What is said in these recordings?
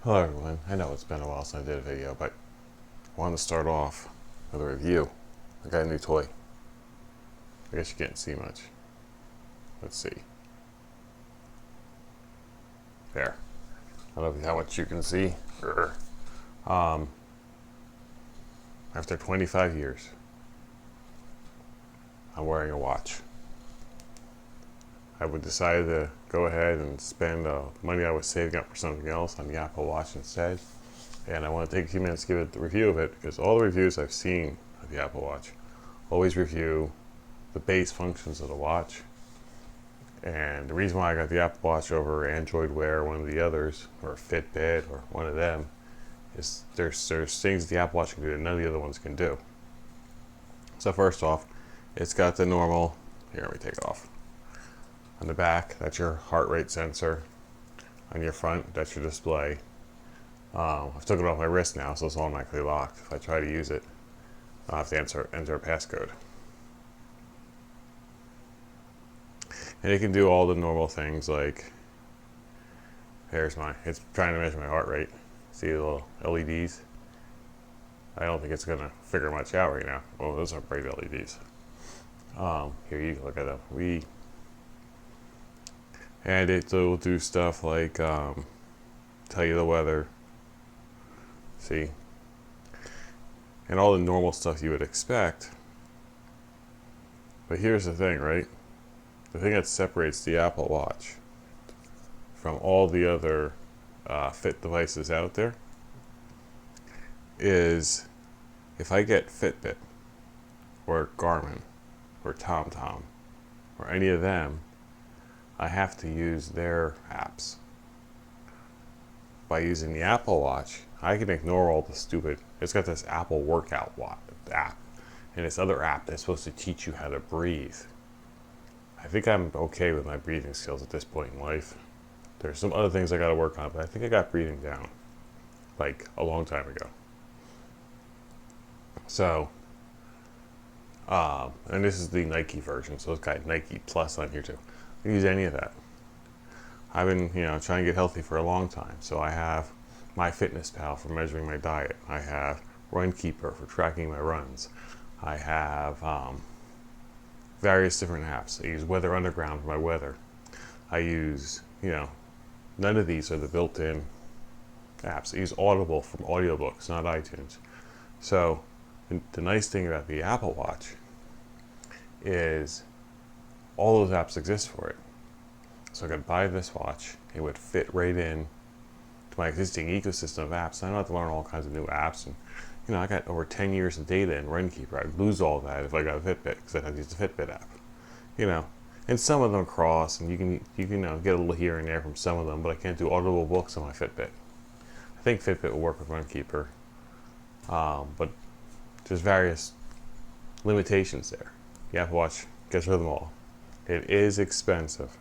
Hello everyone, I know it's been a while since I did a video, but I wanted to start off with a review. I got a new toy. I guess you can't see much. Let's see. There. I don't know how much you can see. Um, After 25 years, I'm wearing a watch. I would decide to go ahead and spend money I was saving up for something else on the Apple Watch instead. And I want to take a few minutes to give it the review of it because all the reviews I've seen of the Apple Watch always review the base functions of the watch. And the reason why I got the Apple Watch over Android Wear, one of the others, or Fitbit, or one of them, is there's things the Apple Watch can do that none of the other ones can do. So first off, it's got the normal, here let me take it off. On the back, that's your heart rate sensor. On your front, that's your display. I've took it off my wrist now, so it's automatically locked. If I try to use it, I'll have to enter a passcode. And it can do all the normal things like, it's trying to measure my heart rate. See the little LEDs? I don't think it's going to figure much out right now. Oh, those are bright LEDs. Here, you can look at them. And it will do stuff like tell you the weather. See? And all the normal stuff you would expect. But here's the thing, right? The thing that separates the Apple Watch from all the other Fit devices out there is if I get Fitbit or Garmin or TomTom or any of them, I have to use their apps. By using the Apple Watch, I can ignore all the stupid. It's got this Apple Workout app and this other app that's supposed to teach you how to breathe. I think I'm okay with my breathing skills at this point in life. There's some other things I got to work on, but I think I got breathing down like a long time ago. So, and this is the Nike version, so it's got Nike Plus on here too. I can use any of that. I've been, trying to get healthy for a long time. So I have MyFitnessPal for measuring my diet. I have Runkeeper for tracking my runs. I have various different apps. I use Weather Underground for my weather. I use, none of these are the built-in apps. I use Audible from audiobooks, not iTunes. So the nice thing about the Apple Watch is all those apps exist for it. So I could buy this watch. It would fit right in to my existing ecosystem of apps. And I don't have to learn all kinds of new apps. And I got over 10 years of data in Runkeeper. I'd lose all that if I got a Fitbit because I'd have to use the Fitbit app. And some of them cross, and you can get a little here and there from some of them. But I can't do audible books on my Fitbit. I think Fitbit will work with Runkeeper, but there's various limitations there. The Apple Watch gets rid of them all. It is expensive.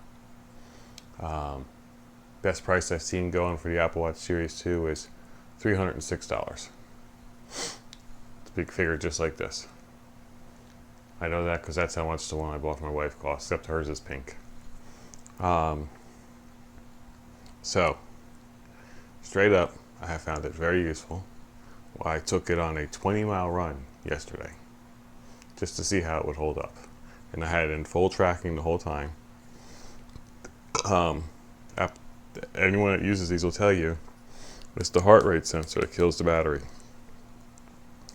Best price I've seen going for the Apple Watch Series 2 is $306. It's a big figure just like this. I know that because that's how much the one I bought for my wife cost, except hers is pink. So, straight up, I have found it very useful. Well, I took it on a 20-mile run yesterday just to see how it would hold up. And I had it in full tracking the whole time. Anyone that uses these will tell you it's the heart rate sensor that kills the battery.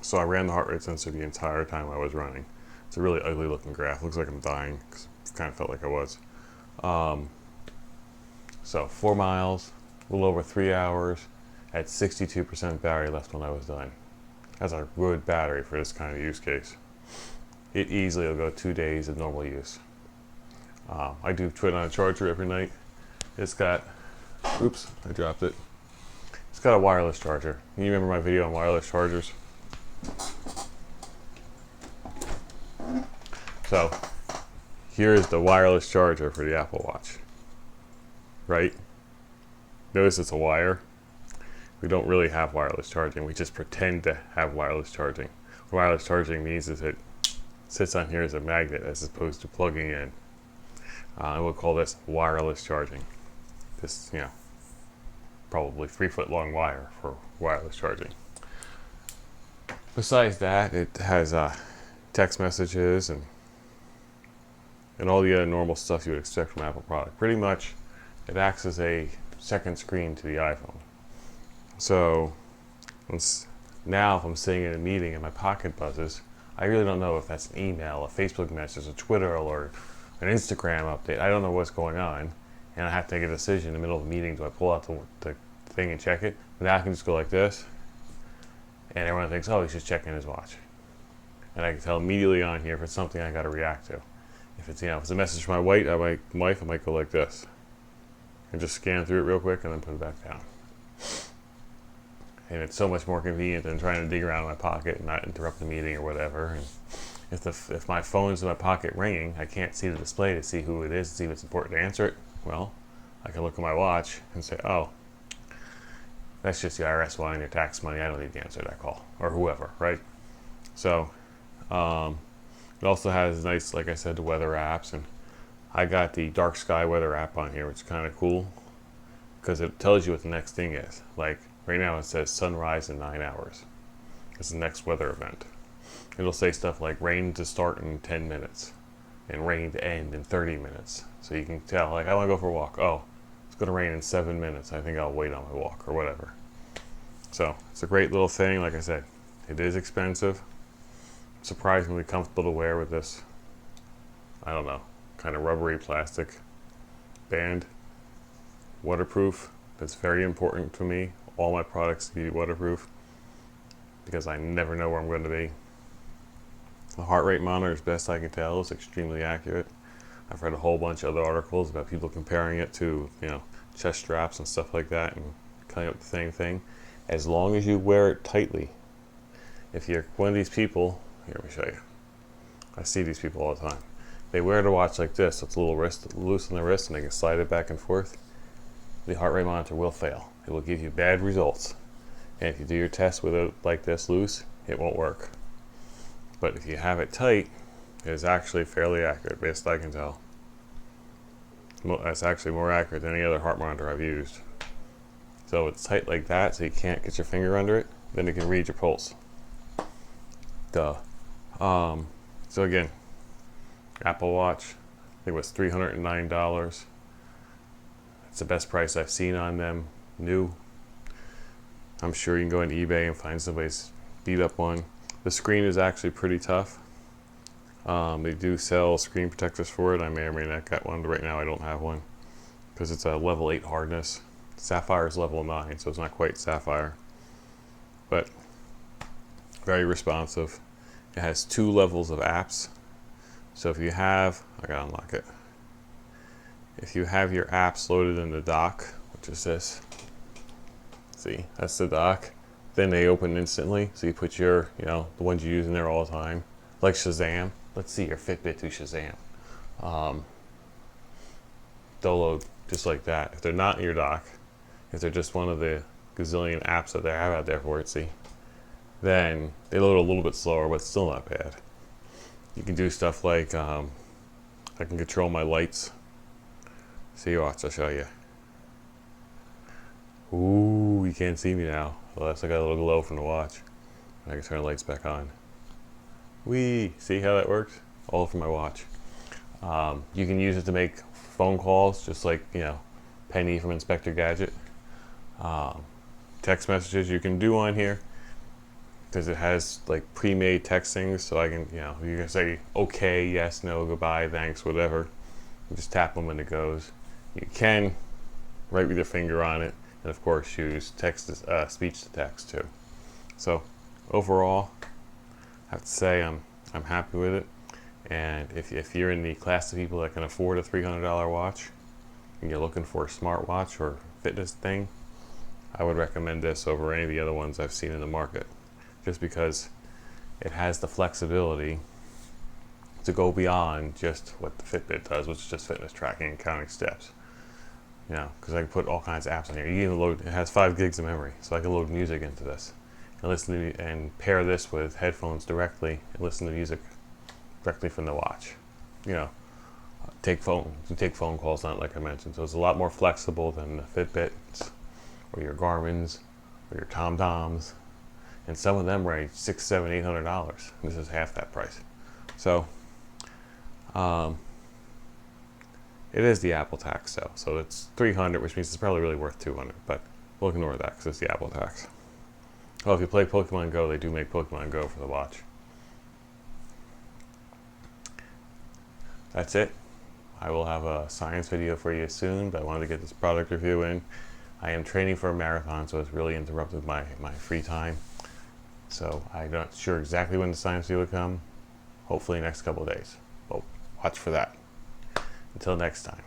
So I ran the heart rate sensor the entire time I was running. It's a really ugly looking graph. Looks like I'm dying because it kind of felt like I was. So 4 miles, a little over 3 hours, at 62% battery left when I was done. That's a good battery for this kind of use case. It easily will go 2 days of normal use. I do put it on a charger every night. It's got, oops, I dropped it. It's got a wireless charger. You remember my video on wireless chargers? So, here is the wireless charger for the Apple Watch. Right? Notice it's a wire. We don't really have wireless charging. We just pretend to have wireless charging. What wireless charging means is it sits on here as a magnet as opposed to plugging in. And we'll call this wireless charging. This, probably 3 foot long wire for wireless charging. Besides that, it has text messages and all the other normal stuff you would expect from an Apple product. Pretty much, it acts as a second screen to the iPhone. So now if I'm sitting in a meeting and my pocket buzzes, I really don't know if that's an email, a Facebook message, a Twitter alert, an Instagram update. I don't know what's going on, and I have to make a decision in the middle of a meeting. Do I pull out the thing and check it? But now I can just go like this, and everyone thinks, oh, he's just checking his watch. And I can tell immediately on here if it's something I got to react to. If it's if it's a message from my wife, I might go like this and just scan through it real quick and then put it back down. And it's so much more convenient than trying to dig around in my pocket and not interrupt the meeting or whatever. And if my phone's in my pocket ringing, I can't see the display to see who it is, to see if it's important to answer it. Well, I can look at my watch and say, oh, that's just the IRS wanting your tax money. I don't need to answer that call, or whoever, right? So it also has nice, like I said, the weather apps, and I got the dark sky weather app on here, which is kind of cool because it tells you what the next thing is. Like right now it says sunrise in 9 hours. It's the next weather event. It'll say stuff like rain to start in 10 minutes and rain to end in 30 minutes. So you can tell, like, I want to go for a walk. Oh, it's going to rain in 7 minutes. I think I'll wait on my walk or whatever. So it's a great little thing. Like I said, it is expensive. Surprisingly comfortable to wear with this, I don't know, kind of rubbery plastic band. Waterproof. That's very important to me. All my products to be waterproof because I never know where I'm going to be. The heart rate monitor, as best I can tell, is extremely accurate. I've read a whole bunch of other articles about people comparing it to, chest straps and stuff like that and coming up with the same thing. As long as you wear it tightly. If you're one of these people, here, let me show you. I see these people all the time. They wear the watch like this, so it's a little loose on the wrist, and they can slide it back and forth. The heart rate monitor will fail. It will give you bad results. And if you do your test with it like this loose, it won't work. But if you have it tight, it is actually fairly accurate, best I can tell. That's actually more accurate than any other heart monitor I've used. So it's tight like that, so you can't get your finger under it. Then it can read your pulse. Duh. So again, Apple Watch, I think it was $309. It's the best price I've seen on them, new. I'm sure you can go on eBay and find somebody's beat up one. The screen is actually pretty tough. They do sell screen protectors for it. I may or may not get one, but right now I don't have one because it's a level 8 hardness. Sapphire is level 9, so it's not quite Sapphire, but very responsive. It has 2 levels of apps. So if you have, I gotta unlock it. If you have your apps loaded in the dock, which is this, see, that's the dock, then they open instantly. So you put your, the ones you use in there all the time, like Shazam. Let's see your Fitbit to Shazam. They'll load just like that. If they're not in your dock, if they're just one of the gazillion apps that they have out there for it, see, then they load a little bit slower, but still not bad. You can do stuff like, I can control my lights. See, watch, I'll show you. Ooh, you can't see me now. Well, that's like a little glow from the watch. I can turn the lights back on. Whee! See how that works? All from my watch. You can use it to make phone calls, just like, Penny from Inspector Gadget. Text messages you can do on here because it has like pre-made textings, so I can, you can say okay, yes, no, goodbye, thanks, whatever. You just tap them when it goes. You can write with your finger on it, and of course use speech to text too. So overall, I have to say I'm happy with it. And if you're in the class of people that can afford a $300 watch and you're looking for a smartwatch or fitness thing, I would recommend this over any of the other ones I've seen in the market, just because it has the flexibility to go beyond just what the Fitbit does, which is just fitness tracking and counting steps. Because I can put all kinds of apps on here. You can load. It has 5 gigs of memory, so I can load music into this and listen to and pair this with headphones directly and listen to music directly from the watch. Take phone calls on it, like I mentioned. So it's a lot more flexible than the Fitbit. It's or your Garmin's, or your Tom Doms, and some of them range $600, $700, $800. This is half that price. So, it is the Apple tax though, so it's $300, which means it's probably really worth $200. But we'll ignore that because it's the Apple tax. Well, if you play Pokemon Go, they do make Pokemon Go for the watch. That's it. I will have a science video for you soon, but I wanted to get this product review in. I am training for a marathon, so it's really interrupted my free time. So I'm not sure exactly when the science video will come. Hopefully next couple of days. But watch for that. Until next time.